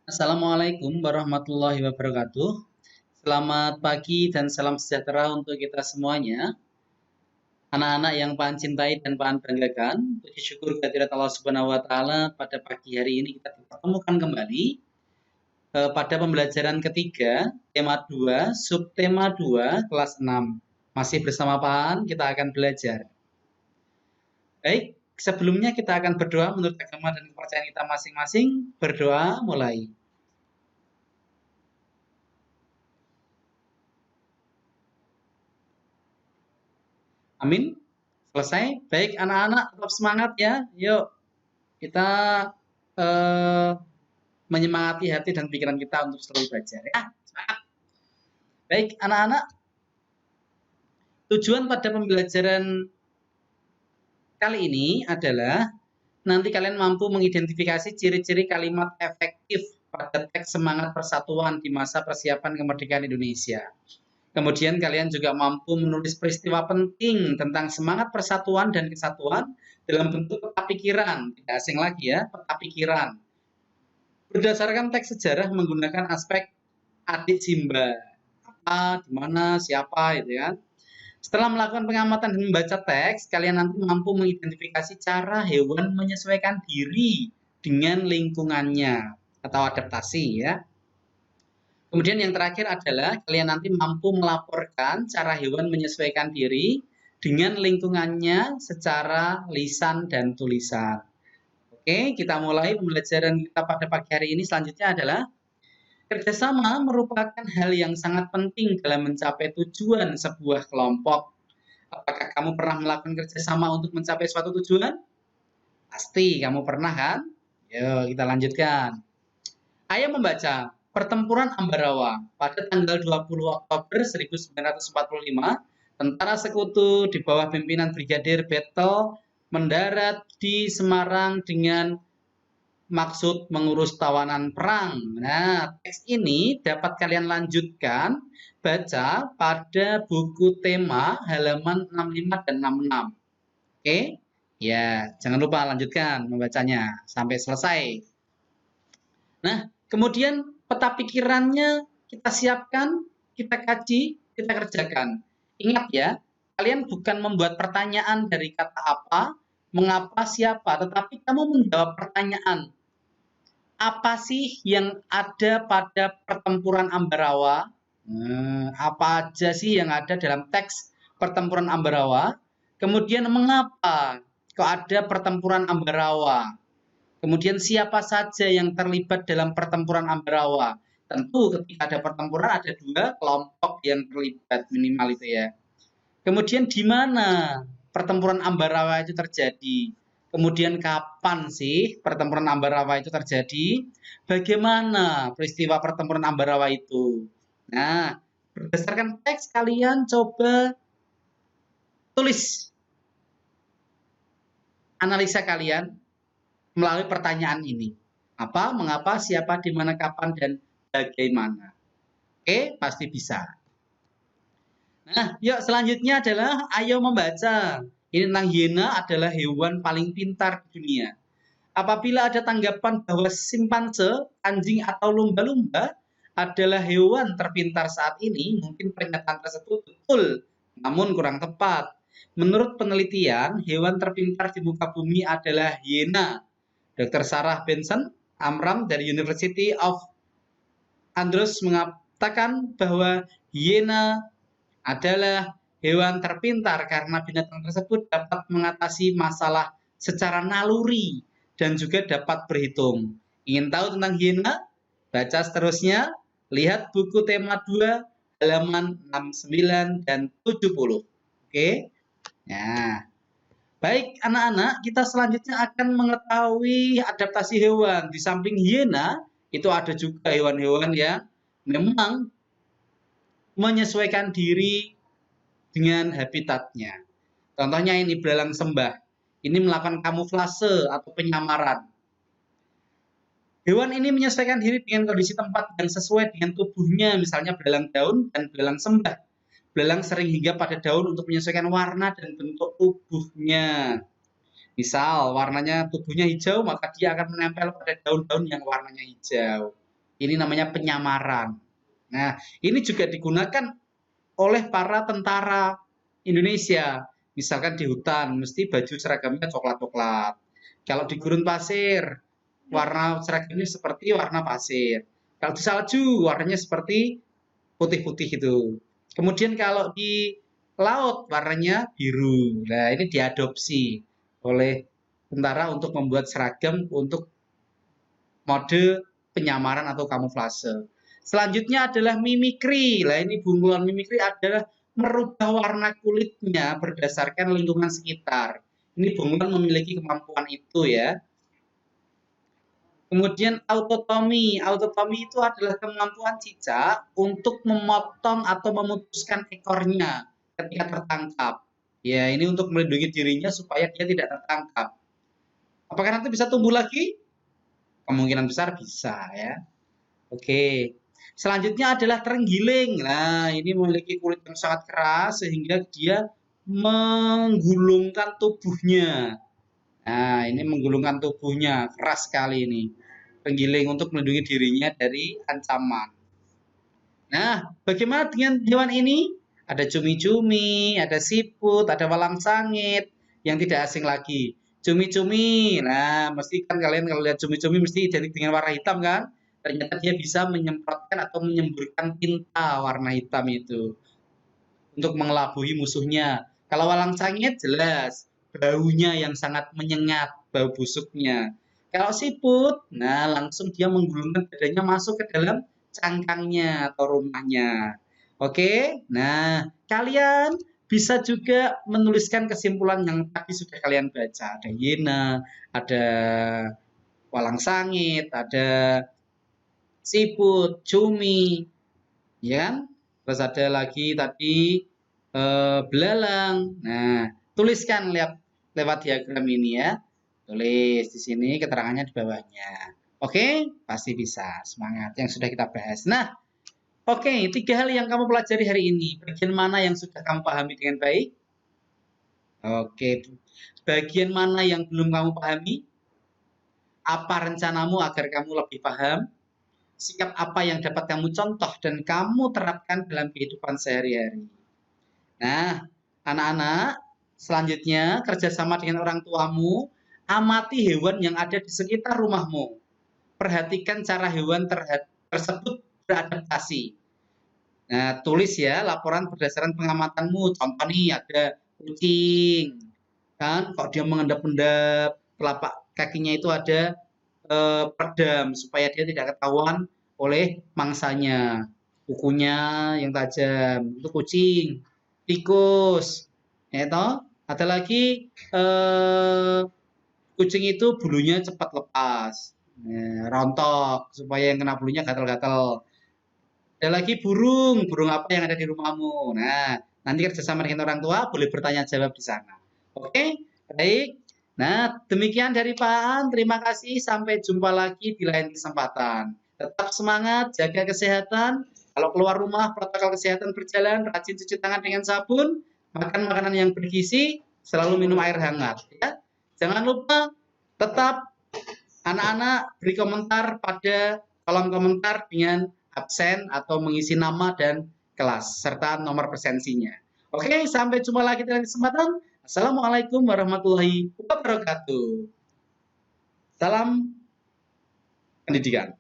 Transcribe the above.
Assalamualaikum warahmatullahi wabarakatuh. Selamat pagi dan salam sejahtera untuk kita semuanya. Anak-anak yang Paan cintai dan Paan banggakan, puji syukur kehadirat Allah Subhanahu wa taala pada pagi hari ini kita dipertemukan kembali pada pembelajaran ketiga, tema 2, subtema 2, kelas 6. Masih bersama Paan, kita akan belajar. Baik, sebelumnya kita akan berdoa menurut agama dan kepercayaan kita masing-masing. Berdoa mulai. Amin. Selesai. Baik, anak-anak tetap semangat ya. Yuk, kita menyemangati hati dan pikiran kita untuk selalu belajar ya. Semangat. Baik, anak-anak. Tujuan pada pembelajaran kali ini adalah nanti kalian mampu mengidentifikasi ciri-ciri kalimat efektif pada teks semangat persatuan di masa persiapan kemerdekaan Indonesia. Kemudian kalian juga mampu menulis peristiwa penting tentang semangat persatuan dan kesatuan dalam bentuk peta pikiran, tidak asing lagi ya, peta pikiran. Berdasarkan teks sejarah menggunakan aspek adik Simba, apa, di mana, siapa, gitu ya. Setelah melakukan pengamatan dan membaca teks, kalian nanti mampu mengidentifikasi cara hewan menyesuaikan diri dengan lingkungannya atau adaptasi ya. Kemudian yang terakhir adalah kalian nanti mampu melaporkan cara hewan menyesuaikan diri dengan lingkungannya secara lisan dan tulisan. Oke, kita mulai pembelajaran kita pada pagi hari ini. Selanjutnya adalah kerjasama merupakan hal yang sangat penting dalam mencapai tujuan sebuah kelompok. Apakah kamu pernah melakukan kerjasama untuk mencapai suatu tujuan? Pasti kamu pernah kan? Yuk kita lanjutkan. Ayo membaca Pertempuran Ambarawa pada tanggal 20 Oktober 1945, tentara sekutu di bawah pimpinan Brigadir Battle mendarat di Semarang dengan maksud mengurus tawanan perang. Nah, teks ini dapat kalian lanjutkan baca pada buku tema halaman 65 dan 66. Oke? Ya, jangan lupa lanjutkan membacanya sampai selesai. Nah, kemudian peta pikirannya kita siapkan, kita kaji, kita kerjakan. Ingat ya, kalian bukan membuat pertanyaan dari kata apa, mengapa, siapa, tetapi kamu menjawab pertanyaan. Apa sih yang ada pada pertempuran Ambarawa? Apa aja sih yang ada dalam teks pertempuran Ambarawa? Kemudian mengapa kok ada pertempuran Ambarawa? Kemudian siapa saja yang terlibat dalam pertempuran Ambarawa? Tentu ketika ada pertempuran ada dua kelompok yang terlibat minimal itu ya. Kemudian di mana pertempuran Ambarawa itu terjadi? Kemudian kapan sih pertempuran Ambarawa itu terjadi? Bagaimana peristiwa pertempuran Ambarawa itu? Nah, berdasarkan teks kalian coba tulis analisa kalian melalui pertanyaan ini. Apa, mengapa, siapa, di mana, kapan, dan bagaimana. Oke, pasti bisa. Nah, yuk selanjutnya adalah ayo membaca. Ini tentang hiena adalah hewan paling pintar di dunia. Apabila ada tanggapan bahwa simpanse, anjing atau lumba-lumba adalah hewan terpintar saat ini, mungkin pernyataan tersebut betul, namun kurang tepat. Menurut penelitian, hewan terpintar di muka bumi adalah hiena. Dr. Sarah Benson Amram dari University of Andrews mengatakan bahwa hiena adalah hewan terpintar karena binatang tersebut dapat mengatasi masalah secara naluri dan juga dapat berhitung. Ingin tahu tentang hiena? Baca seterusnya, lihat buku tema 2 halaman 69 dan 70. Oke? Nah, baik anak-anak, kita selanjutnya akan mengetahui adaptasi hewan. Di samping hiena, itu ada juga hewan-hewan yang memang menyesuaikan diri dengan habitatnya. Contohnya ini belalang sembah. Ini melakukan kamuflase atau penyamaran. Hewan ini menyesuaikan diri dengan kondisi tempat yang sesuai dengan tubuhnya, misalnya belalang daun dan belalang sembah. Belalang sering hinggap pada daun untuk menyesuaikan warna dan bentuk tubuhnya. Misal warnanya tubuhnya hijau, maka dia akan menempel pada daun-daun yang warnanya hijau. Ini namanya penyamaran. Nah, ini juga digunakan oleh para tentara Indonesia. Misalkan di hutan, mesti baju seragamnya coklat-coklat. Kalau di gurun pasir, warna seragamnya seperti warna pasir. Kalau di salju, warnanya seperti putih-putih itu. Kemudian kalau di laut, warnanya biru. Nah, ini diadopsi oleh tentara untuk membuat seragam untuk mode penyamaran atau kamuflase. Selanjutnya adalah mimikri. Nah, ini bunglon mimikri adalah merubah warna kulitnya berdasarkan lingkungan sekitar. Ini bunglon memiliki kemampuan itu ya. Kemudian autotomi. Autotomi itu adalah kemampuan cicak untuk memotong atau memutuskan ekornya ketika tertangkap. Ya, ini untuk melindungi dirinya supaya dia tidak tertangkap. Apakah nanti bisa tumbuh lagi? Kemungkinan besar bisa ya. Oke. Selanjutnya adalah terenggiling. Nah, ini memiliki kulit yang sangat keras sehingga dia menggulungkan tubuhnya. Nah, ini menggulungkan tubuhnya, keras sekali ini. Terenggiling untuk melindungi dirinya dari ancaman. Nah, bagaimana dengan hewan ini? Ada cumi-cumi, ada siput, ada walang sangit yang tidak asing lagi. Cumi-cumi, nah mesti kan kalian kalau lihat cumi-cumi mesti identik dengan warna hitam kan? Ternyata dia bisa menyemprotkan atau menyemburkan tinta warna hitam itu untuk mengelabui musuhnya. Kalau walang sangit jelas baunya yang sangat menyengat, bau busuknya. Kalau siput, nah langsung dia menggulungkan badannya masuk ke dalam cangkangnya atau rumahnya. Oke, nah kalian bisa juga menuliskan kesimpulan yang tadi sudah kalian baca. Ada hiena, ada walang sangit, ada siput, cumi, ya kan? Terus ada lagi tadi belalang. Nah, tuliskan lewat diagram ini ya. Tulis di sini keterangannya di bawahnya. Oke, pasti bisa. Semangat yang sudah kita bahas. Nah, oke, 3 hal yang kamu pelajari hari ini. Bagian mana yang sudah kamu pahami dengan baik? Oke, bagian mana yang belum kamu pahami? Apa rencanamu agar kamu lebih paham? Sikap apa yang dapat kamu contoh dan kamu terapkan dalam kehidupan sehari-hari? Nah, anak-anak, selanjutnya kerjasama dengan orang tuamu, amati hewan yang ada di sekitar rumahmu. Perhatikan cara hewan tersebut beradaptasi. Nah, tulis ya laporan berdasarkan pengamatanmu. Contoh nih ada kucing, kan? Kok dia mengendap-endap, telapak kakinya itu ada peredam supaya dia tidak ketahuan oleh mangsanya. Kukunya yang tajam itu kucing. Tikus, ya toh. Ada lagi kucing itu bulunya cepat lepas, rontok supaya yang kena bulunya gatal-gatal. Ada lagi burung, burung apa yang ada di rumahmu. Nah, nanti kerjasama dengan orang tua boleh bertanya jawab di sana. Oke, baik. Nah, demikian dari Pak An. Terima kasih. Sampai jumpa lagi di lain kesempatan. Tetap semangat, jaga kesehatan. Kalau keluar rumah, protokol kesehatan berjalan, rajin cuci tangan dengan sabun, makan makanan yang bergizi, selalu minum air hangat. Ya. Jangan lupa tetap anak-anak beri komentar pada kolom komentar dengan absen atau mengisi nama dan kelas serta nomor presensinya. Oke, sampai jumpa lagi di lain kesempatan. Assalamualaikum warahmatullahi wabarakatuh. Salam pendidikan.